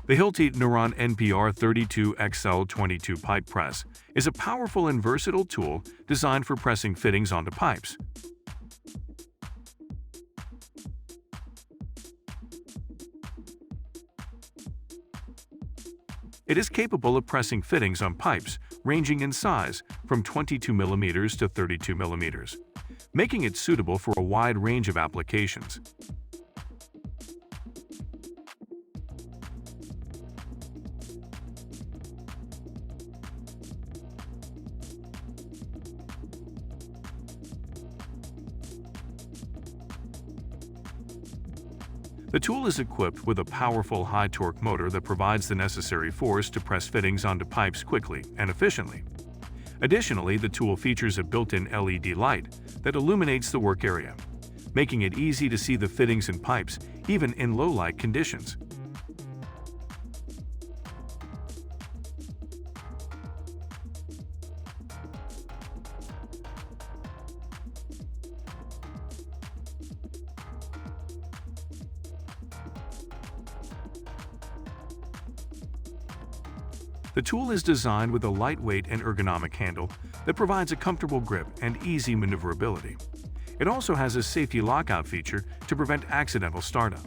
The Hilti Nuron NPR 32 XL-22 pipe press is a powerful and versatile tool designed for pressing fittings onto pipes. It is capable of pressing fittings on pipes ranging in size from 22 mm to 32 mm, making it suitable for a wide range of applications. The tool is equipped with a powerful high-torque motor that provides the necessary force to press fittings onto pipes quickly and efficiently. Additionally, the tool features a built-in LED light that illuminates the work area, making it easy to see the fittings in pipes even in low-light conditions. The tool is designed with a lightweight and ergonomic handle that provides a comfortable grip and easy maneuverability. It also has a safety lockout feature to prevent accidental startup.